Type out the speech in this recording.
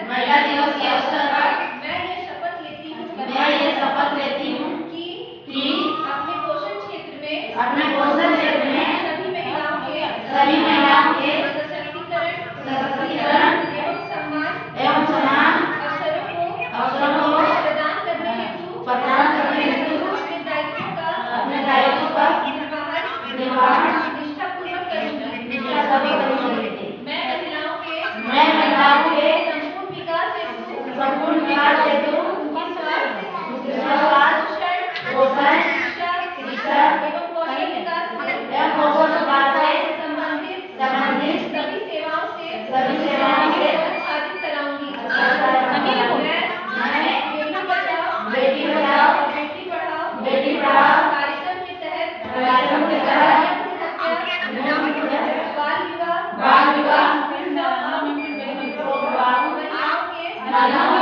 महिला दिवस के अवसर पर मैं ये शपथ लेती हूँ कि अपने पोषण क्षेत्र में सभी महिलाओं के सशक्तिकरण एवं समान अवसरों को प्रदान करने हेतु अपने दायित्वों का निर्वहन निष्ठापूर्वक करूंगी। मैं महिलाओं के संपूर्ण विकास हेतु विश्वास, पोषण, शिक्षा एवं कौशल विकास से संबंधित सभी सेवाओं से आच्छादित कराऊंगी। मैं बेटी बचाओ बेटी पढ़ाओ कार्यक्रम के तहत बाल विवाह बाल विवाह महिलाओं के